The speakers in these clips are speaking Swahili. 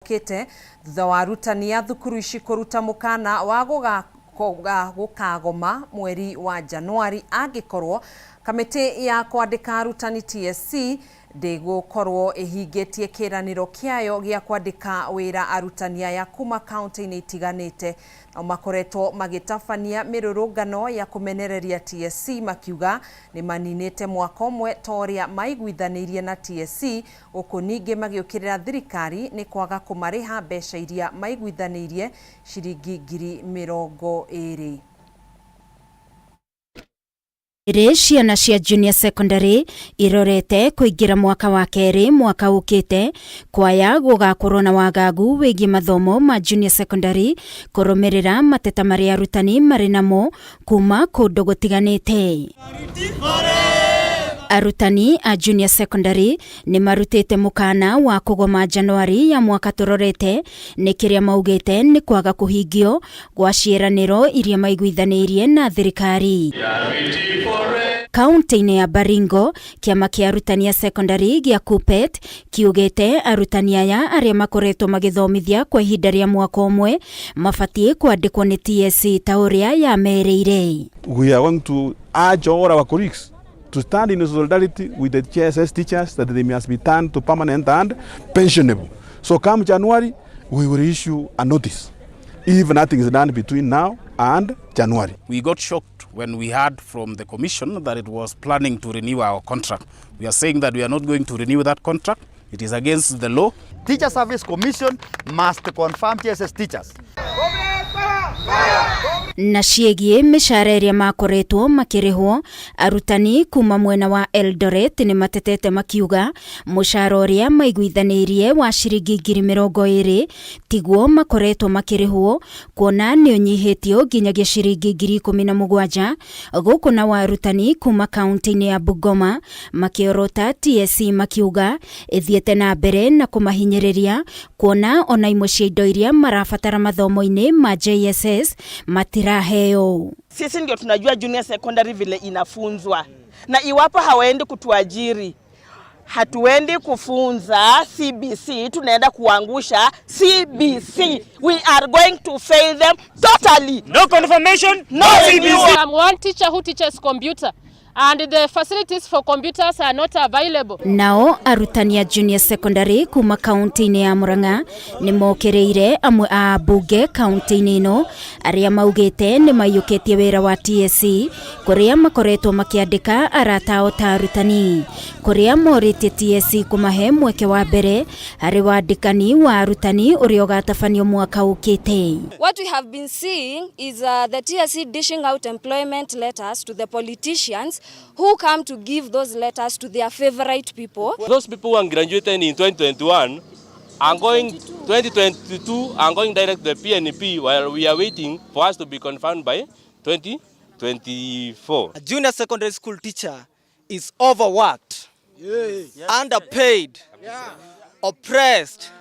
ukite thutha wa arutani a thukuru ici kuruta mukana wa gukagoma mweri wa Januari angikorwo kamiti ya kwandika arutani TSC ndigukorwo ihingitie kiraniro kiayo gia kwandika wira arutani aya kuma kaunti-ini itiganite makoretwo magitabania mirurungano ya kumenereria TSC makiuga ni maninite mwaka umwe toria maiguithanirie na TSC uku ningi magiukirira thirikari ni kwaga kumariha mbeca iria maiguithanirie ciringi 20,000. Ciana cia junior secondary irorete kuingira mwaka wa keri mwaka ukite kwaya gugakorwo na wagagu wigi mathomo ma junior secondary kurumirira mateta maria arutani mari namo kuma kundu gutiganite. Arutani a junior secondary ni marutite mukana wa kugoma Januari ya mwaka turorete ni kiria maugite ni kwaga kuhingio gwa ciiraniro iria maiguithanirie na thirikari. Kaunti-ini ya Baringo kiama kia arutani ya secondary gia Kupet kiugite arutani aya aria makoretwo magithomithia kwa ihinda ria mwaka umwe mabatie kwandikwo ni TSC ta uria yamereire. We are going to urge all our colleagues to stand in solidarity with the JSS teachers that they must be turned to permanent and pensionable. So come January, we will issue a notice if nothing is done between now and January. We got shocked when we heard from the Commission that it was planning to renew our contract. We are saying that we are not going to renew that contract. It is against the law. Teacher Service Commission must confirm JSS teachers. Na ciegie mishara iria makoretwo makirihwo arutani kuma mwena wa Eldoret ni matetete makiuga mushara uria maiguithanirie wa ciringi 20,000 tiguo makoretwo makirihwo kuona ni unyihitio nginyagia ciringi 17,000 guku na arutani kuma kaunti-ini ya Bungoma makiorota TSC makiuga ithiete na mbere na kumahinyiriria kuona ona imwe cia indo iria marabatara mathomo-ini ma JSS matiraheo. Sisi ndio tunajua junior secondary vile inafunzwa, na iwapo hawaendi kutuajiri hatuendi kufunza CBC, tunaenda kuangusha CBC. We are going to fail them totally. No confirmation, no CBC. I'm one teacher who teaches computer, and the facilities for computers are not available. Nao arutani ya junior secondary kuma kaunti-ini ya Murang'a ni mokereire amwe a bunge kaunti-ini ino aria maugite ni mayukitie wira wa TSC kuria makoretwo makiandika arata ta arutani kuria moritie TSC kumahe mweke wa mbere hari wandikani wa arutani uria ugatabanio mwaka ukite. What we have been seeing is the TSC dishing out employment letters to the politicians who come to give those letters to their favorite people. Those people who are graduating in 2021 are going 2022 are going direct to the PNP while we are waiting for us to be confirmed by 2024. A junior secondary school teacher is overworked, underpaid, oppressed,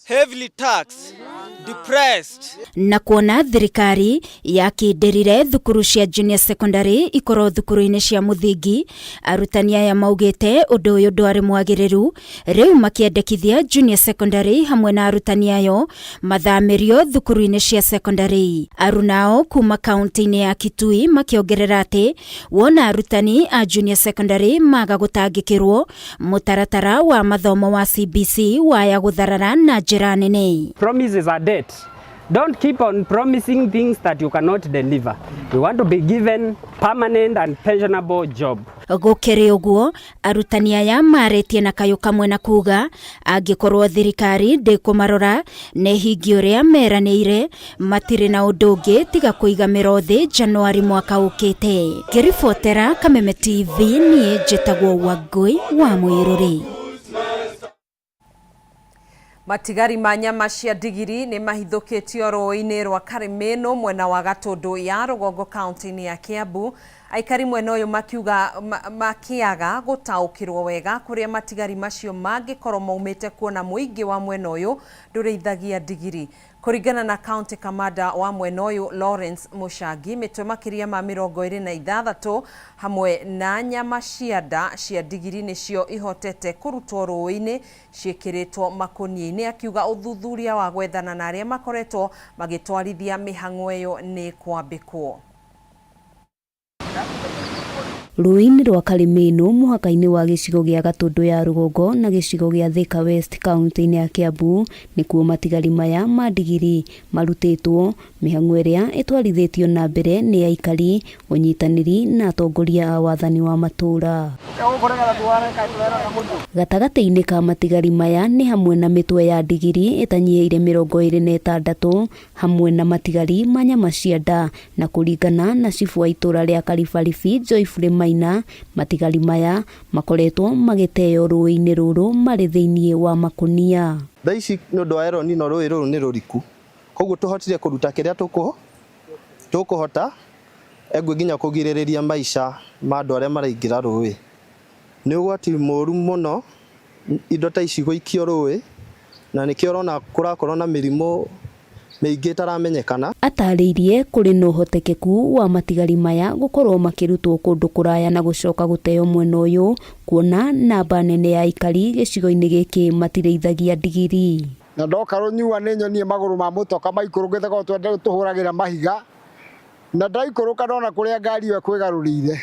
heavily taxed, depressed. Na kuona thirikari yakinderire thukuru cia junior secondary ikoro thukuru-ini cia muthingi arutani aya maugite undu uyu ndwari mwagiriru riu makiendekithia junior secondary hamwe na arutani ayo mathamirio thukuru-ini cia secondary. Arunao kuma kaunti-ini ya Kitui makiongerera ati wona arutani a junior secondary maga gutangikirwo mutaratara wa mathomo wa CBC waya gutharara na njira nene. Promises are dead. Don't keep on promising things that you cannot deliver. We want to be given permanent and pensionable job. Gukiri uguo arutani aya maretie na kayo kamwe na kuga angikorwo thirikari ndikumarora ne hingi uria meraniire matire na udungi tiga kuigamira thi Januari mwaka ukite. Kiribotera Kameme TV ni jetagwo Wangui wa Mwiruri. Matigari ma nyama cia ndigiri ni mahithukitio rũĩ-inĩ rwa Kameme mwena wa Gatundu ya rũgongo kaunti-inĩ ya Kiambu Aikari mwena uyu makiuga makiaga gutaukirwo wega kuria matigari macio mangikorwo maumite kuona muingi wa mwena uyu ndureithagia ndigiri. Kuringana na county commander wa mwena uyu Lawrence Mushangi, mitwe makiria ma 26 hamwe na nyama cia nda cia ndigiri nicio ihotete kurutwo rũĩ-inĩ ciĩkĩrĩtwo makũnia-inĩ, akiuga uthuthuria wa gwethana na aria makoretwo magitwarithia mihang'o iyo ni kwambikwo. Rũĩ-inĩ rwa Kameme mũhaka-inĩ wa gĩcigo gĩa Gatũndũ ya rũgongo na gĩcigo gĩa Thika West kaunti-inĩ ya Kiambu nĩkuo matigari maya ma ndigiri marutĩtwo, mĩhang'o ĩrĩa ĩtwarithĩtio na mbere nĩ aikari, ũnyitanĩri na atongoria a wathani wa matũra. Gatagatĩ-inĩ ka matigari maya nĩ hamwe na mĩtwe ya ndigiri ĩtanyihĩire 26 hamwe na matigari ma nyama cia nda, na kũringana na cibu wa itũra rĩa Karibaribi Joyfrey Maina, matigari maya makoretwo magĩteo rũĩ-inĩ rũrũ marĩ thĩinĩ wa makũnia. Thaa ici nĩ ũndũ wa El Nino rũĩ rũrũ nĩ rũriku, koguo tũhotire kũruta kĩrĩa tũkũhota egwe nginya kũgirĩrĩria maica ma andũ arĩa maraingĩra rũĩ. Nĩ ũgwati mũru mũno indo ta ici gũikio rũĩ, na nĩkĩo ũrona kũrakorwo na mĩrimũ mĩingĩ ĩtaramenyekana. Atarĩirie kũrĩ na ũhotekeku wa matigari maya gũkorwo makĩrutwo kũndũ kũraya na gũcoka gũteo mwena ũyũ, kuona namba nene ya aikari gĩcigo-inĩ gĩkĩ matirĩithagia ndigiri. Na ndoka rũnyua nĩ nyonie magũrũ ma mũtoka maikũrũkĩte kwa twende tũhũragĩra mahiga, na ndaikũrũka ndona kũrĩa ngari ĩyo kwĩgarũrĩire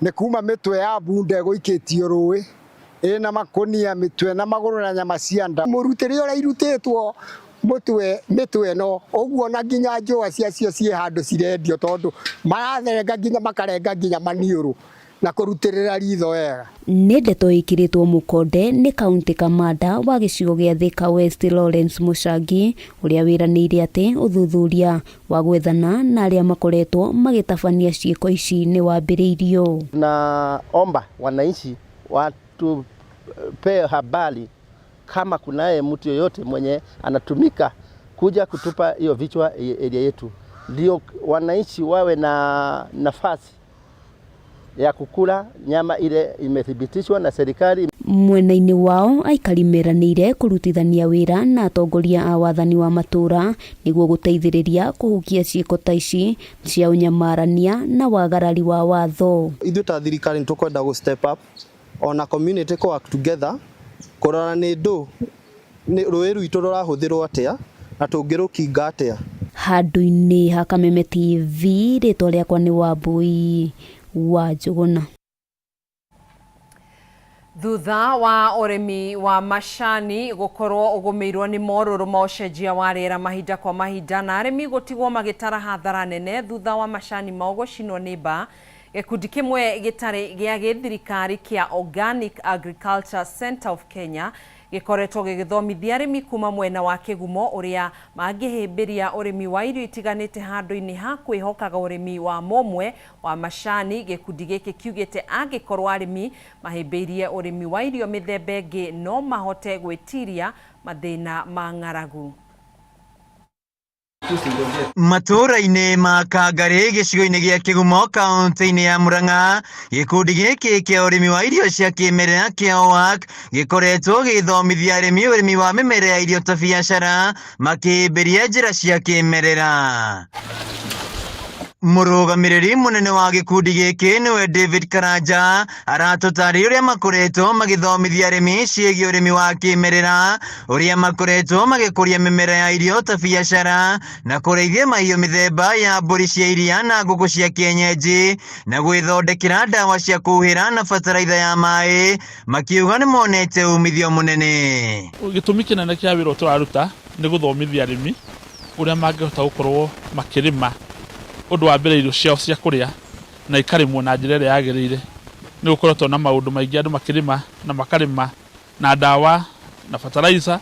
nĩ kuma mĩtwe ya bunda gũikĩtio rũĩ ĩna makũnia, mĩtwe na magũrũ na nyama cia nda. Mũrutĩre ũrĩa irutĩtwo mĩtwe no ũguo na nginya njũa ciacio ciĩ handũ cirendio, tondũ marathenga nginya makarenga nginya maniũrũ na kũrutĩrĩra ritho wega. Nĩ ndeto ĩkĩrĩtwo mũkonde nĩ county commander wa gĩcigo gĩa Thika West Lawrence Mushangi, ũrĩa wĩranĩire atĩ ũthuthuria wa gwethana na arĩa makoretwo magĩtabania ciĩko ici nĩ wambĩrĩirio. Na omba wananchi watu pe habari kama kunaye mtu yoyote mwenye anatumika kuja kutupa hiyo vichwa area yetu, ndio wananchi wawe na nafasi ya kukula nyama ile imethibitishwa na serikali. Mwena-inĩ wao aikari meranĩire kũrutithania wĩra na atongoria a wathani wa matũra nĩguo gũteithĩrĩria kũhukia ciĩko ta ici cia ũnyamarania na wagarari wa watho. Ithuĩ ta thirikari nĩtũkwenda gũ step up ona community ko work together kũrora nĩ ndũ rũĩ rwitũ rũrahũthĩrwo atĩa na tũngĩrũkinga atĩa. Handũ-inĩ ha Kameme TV, rĩtwa rĩakwa nĩ Wambui wa Njũgũna. Thutha wa ũrĩmi wa macani gũkorwo ũgũmĩirwo nĩ morũrũ ma ũcenjia wa rĩera mahinda kwa mahinda, na arĩmi gũtigwo magĩtara hathara nene thutha wa macani mao gũcinwo nĩ mbaa, gĩkundi kĩmwe gĩtarĩ gĩa gĩthirikari kĩa Organic Agriculture Center of Kenya gĩkoretwo gĩgĩthomithia arĩmi kuma mwena wa Kĩgumo ũrĩa mangĩhĩmbĩria ũrĩmi wa irio itiganĩte handũ-inĩ ha kwĩhokaga ũrĩmi wa momwe wa macani. Gĩkundi gĩkĩ kiugĩte angĩkorwo arĩmi mahĩmbĩirie ũrĩmi wa irio mĩthemba ĩngĩ no mahote gwĩtiria mathĩna ma ng'aragu. Matũra-inĩ ma Kangarĩ gĩcigo-inĩ gĩa Kĩgumo kaunti-inĩ ya Murang'a, gĩkundi gĩkĩ kĩa ũrĩmi wa irio cia kĩmerera kĩa OAC gĩkoretwo gĩthomithia arĩmi ũrĩmi wa mĩmera ya irio ta biacara makĩhĩmbĩria njĩra cia kĩmerera. Mũrũgamĩrĩri mũnene wa gĩkundi gĩkĩ nĩwe David Karanja aratũtarĩria ũrĩa makoretwo magĩthomithia arĩmi ciĩgiĩ ũrĩmi wa kĩmerera, ũrĩa makoretwo magĩkũria mĩmera ya irio ta biacara na kũrĩithia mahiũ mĩthemba ya mbũri cia iria na ngũkũ cia kienyeji na gwĩthondekera ndawa cia kũhuhĩra na bataraitha ya maĩ, makiuga nĩ monete umithio mũnene. Gĩtũmi kĩnene kĩa wĩra tũraruta nĩ gũthomithia arĩmi ũrĩa mangĩhota gũkorwo makĩrĩma ũndũ wa mbere irio ciao cia kũrĩa na ikarĩmwo na njĩra ĩrĩa yagĩrĩire. Nĩ gũkoretwo na maũndũ maingĩ andũ makĩrĩma na makarĩma na ndawa na fertilizer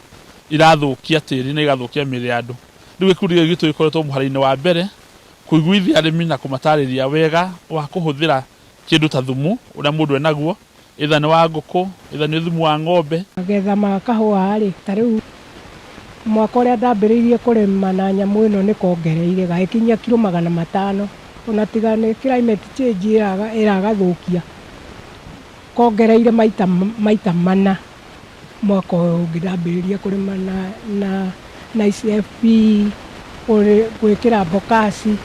irathũkia tĩri na igathũkia mĩrĩ ya andũ. Rĩu gĩkundi gĩkĩ gitũ gĩkoretwo mũhari-inĩ wa mbere kũiguithia arĩmi na kũmatarĩria wega wa kũhũthĩra kĩndũ ta thumu ũrĩa mũndũ enaguo, either nĩ wa ngũkũ, either nĩ thumu wa ng'ombe. Magetha ma kahũa-rĩ, ta rĩu mwaka ũrĩa ndambĩrĩirie kũrĩma na nyamũ ĩno nĩ kuongereire gagĩkinyia kilo 500 ona tiga nĩ climate change ĩragathukia kongereire maita mana mwaka ũyũ ngĩambĩrĩria kũrĩma na ICFP gwĩkĩra mbokasi.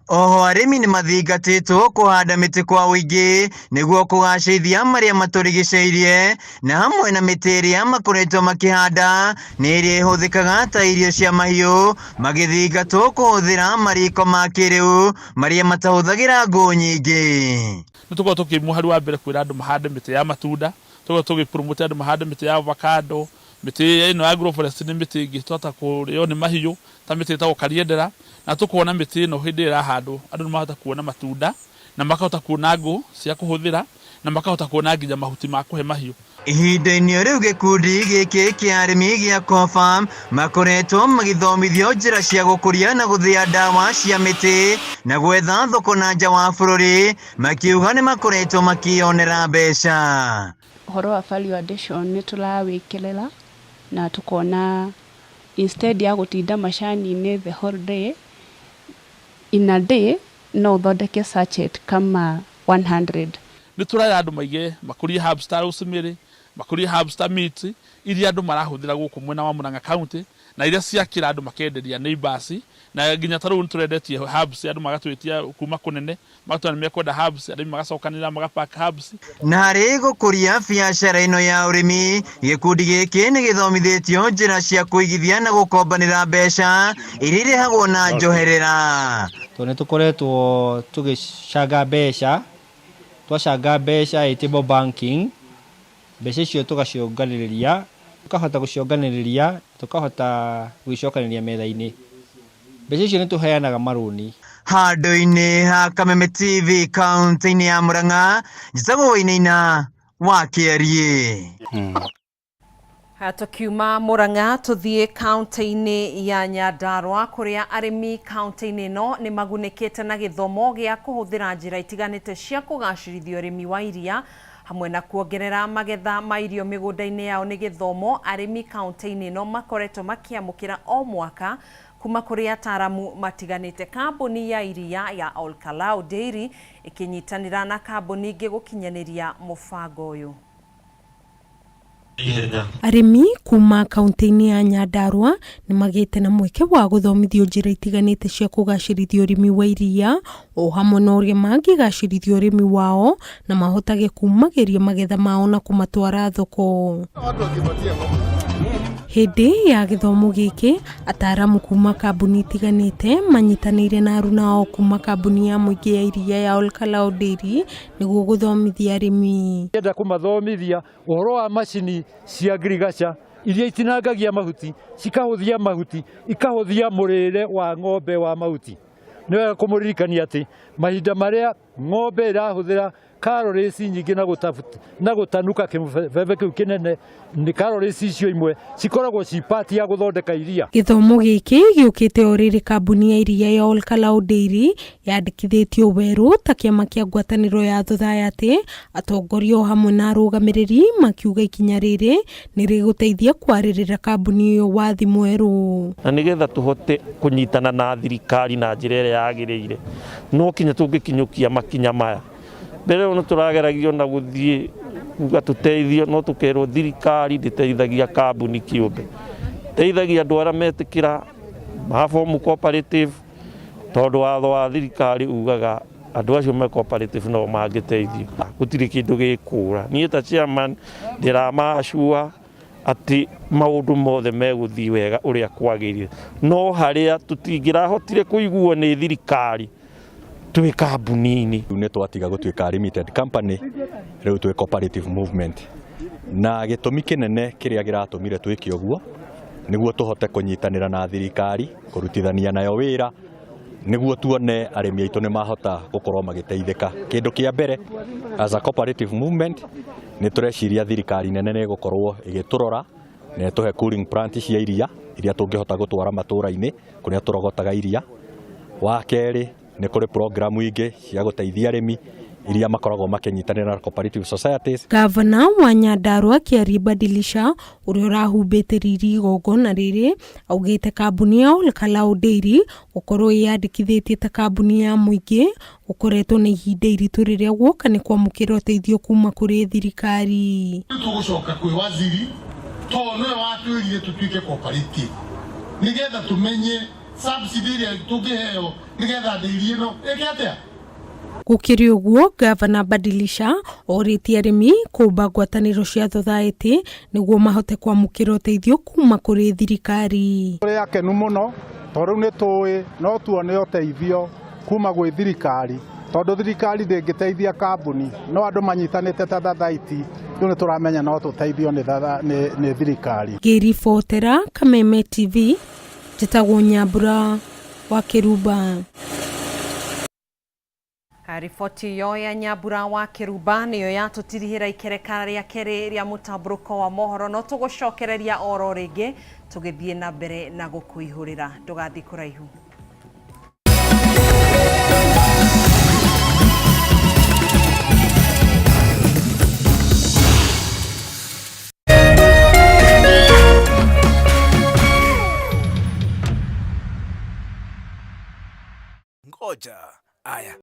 Oho arĩmi nĩ mathingatĩtwo kũhanda mĩtĩ kwa ũingĩ nĩguo kũgacĩrithia marĩa matũrigicĩirie, na hamwe na mĩtĩ ĩrĩa makoretwo makĩhanda nĩ ĩrĩa ĩhũthĩkaga ta irio cia mahiũ, magĩthingatwo kũhũthĩra mariko ma kĩrĩu marĩa matahũthagĩra ngũ nyingĩ. Nĩtũkorwo tũkĩmwo harĩ wa mbere kwĩra andũ mahande mĩtĩ ya matunda, tũkorwo tũgĩpromote andũ mahande mĩtĩ ya avocado, mĩtĩ ĩno ya agroforestry nĩ mĩtĩ ĩngĩhota kũrĩo nĩ mahiũ ta mĩtĩ ĩtagwo kariendera, na tukuona mĩtĩ ĩno hĩndĩ ĩrahandwo andũ nĩ mahota kuona matunda na makahota kuona ngũ cia kũhũthĩra na makahota kuona nginya mahuti ma kũhe mahiũ. Ihinda-inĩ rĩu gĩkundi gĩkĩ kĩa arĩmi gĩa Cofarm makoretwo magĩthomithio njĩra cia gũkũria na gũthĩa ndawa cia mĩtĩ na gwetha thoko na nja wa bũrũri, makiuga nĩ makoretwo makĩonera mbeca. Ũhoro wa value addition nĩ tũrawĩkĩrĩra na tukona instead ya gũtinda macani-inĩ the whole day, in a day no uthondeke sachet kama 100. Nĩ tũraya andũ maige makũrie herbs ta rosemary, makũrie herbs ta mint iria andũ marahũthĩra gũkũ mwena wa Murang'a County na iria ciakĩra andũ makenderia neighbors, na nginya tarũ nĩ tũrendetie herbs andũ magatwĩtia kuma kũnene magatwĩra nĩ mekwenda herbs arĩmi magacokanĩrĩra magapack herbs. Na harĩ gũkũria biacara ĩno ya ũrĩmi, gĩkundi gĩkĩ nĩ gĩthomithĩtio njĩra cia kũigithia na gũkombanĩra mbeca iria irĩhagwo na njoherera. Nĩ tũkoretwo tũgĩcanga mbeca, twacanga mbeca table banking, mbeca icio tũgacionganĩrĩria, tukahota gũcionganĩrĩria, tukahota gũicokanĩrĩria metha-inĩ. Mbeca icio nĩ tũheanaga marũni. Handũ-inĩ ha Kameme TV kaunti-inĩ ya Murang'a, njĩtagwo Wainaina wa Kĩarie. Tukiuma Murang'a tuthiĩ kaunti-inĩ ya Nyandarua kũrĩa arĩmi kaunti-inĩ ĩno nĩ magunĩkĩte na gĩthomo gĩa kũhũthĩra njĩra itiganĩte cia kũgacĩrithia ũrĩmi wa iria hamwe na kuongerera magetha ma irio mĩgũnda-inĩ yao. Nĩ gĩthomo arĩmi kaunti-inĩ ĩno makoretwo makĩamũkĩra o mwaka kuma kũrĩ ataaramu matiganĩte. Kambuni ya iria ya Olkalau Dairy ĩkĩnyitanĩra na kambuni ingĩ gũkinyanĩria mũbango ũyũ. Arĩmi kuma kaunti-inĩ ya Nyandarua nĩ magĩte na mweke wa gũthomithio njĩra itiganĩte cia kũgacĩrithia ũrĩmi wa iria, o hamwe na ũrĩa mangĩgacĩrithia ũrĩmi wao na mahotage kumagĩria magetha mao na kũmatwara thoko. Hĩndĩ ya gĩthomo gĩkĩ, ataaramu kuma kambuni itiganĩte manyitanĩire na aruna ao kuma kambuni ya mũingĩ ya iria ya Olkalau Dairy nĩguo gũthomithia arĩmi. Ngenda kũmathomithia ũhoro wa macini cia agriculture iria itinangagia mahuti, cikahũthia mahuti, ikahũthia mũrĩre wa ng'ombe wa mahuti. Nĩ wega kũmũririkania atĩ mahinda marĩa ng'ombe ĩrahũthĩra calories nyingĩ na gũtanuka kĩmũbebe kĩu kĩnene, nĩ calories icio imwe cikoragwo ci part ya gũthondeka iria. Gĩthomo gĩkĩ gĩũkĩte o rĩrĩ kambuni ya iria ya Olkalau Dairy yandĩkithĩtio werũ ta kĩama kĩa ngwatanĩro ya Society, atongoria o hamwe na arũgamĩrĩri makiuga ikinya rĩrĩ nĩ rĩgũteithia kwarĩrĩra kambuni ĩyo wathi mwerũ. Na nĩgetha tũhote kũnyitana na thirikari na njĩra ĩrĩa yagĩrĩire, no kinya tũngĩkinyũkia makinya maya. Mbere no tũrageragio na gũthiĩ kuga tũteithio, no tũkerwo thirikari ndĩteithagia kambuni kĩũmbe. Teithagia andũ arĩa metĩkĩra mabomu cooperative, tondũ watho wa thirikari ugaga andũ acio me cooperative no mangĩteithio. Gũtirĩ kĩndũ gĩkũra. Niĩ ta chairman ndĩramashua atĩ maũndũ mothe megũthiĩ wega ũrĩa kwagĩrĩire. No harĩa tũtingĩrahotire kũiguo nĩ thirikari twĩ kambuni-inĩ. Nĩ twatiga gũtuĩka limited company, rĩu twĩ cooperative movement. Na gĩtũmi kĩnene kĩrĩa gĩratũmire twĩke ũguo nĩguo tũhote kũnyitanĩra na thirikari, kũrutithania nayo wĩra, nĩguo tuone arĩmi aitũ nĩ mahota gũkorwo magĩteithĩka. Kĩndũ kĩa mbere, as a cooperative movement, nĩ tũreciria thirikari nene nĩ gũkorwo ĩgĩtũrora na ĩtũhe cooling plant cia iria iria tũngĩhota gũtwara matũũra-inĩ kũrĩa tũrogotaga iria. Wa kerĩ, nĩ kũrĩ programu ingĩ cia gũteithia arĩmi iria makoragwo makinyitanira na cooperative societies. Gavana wa Nyandarua Kiari Badilisha uria urahumbite riri igongona riri augite kambuni ya Olkalau Dairy ukorwo yandikithitie ta kambuni ya muingi ukoretwo na ihinda iritu riria guoka ni kwamukira uteithio kuma kuri thirikari. Tugucoka kwi waziri to no watwirire tutwike cooperative nigetha tumenye subsidy iria tungiheo nigetha dairy ino ikiatia. Gukiri uguo Gavana Badilisha oritie arimi kumba ngwataniro cia society niguo mahote kwamukira uteithio kuma kuri thirikari. Uri akenu muno tondu ni tuwi no tuone uteithio kuma gwi thirikari tondu thirikari ndingiteithia kambuni no andu manyitanite ta society riu ni turamenya no tuteithio ni thirikari. Ngiribotera Kameme TV njitagwo Nyambura wa Kiruba. Riboti yo ya Nyambura wa Kiruba niyo yatutirihira ikerekana ria keri ria Mutamburuko wa Mohoro no tugucokereria oro ringi tugithie na mbere na gukuihurira ndugathi kuraihu. Ngoja aya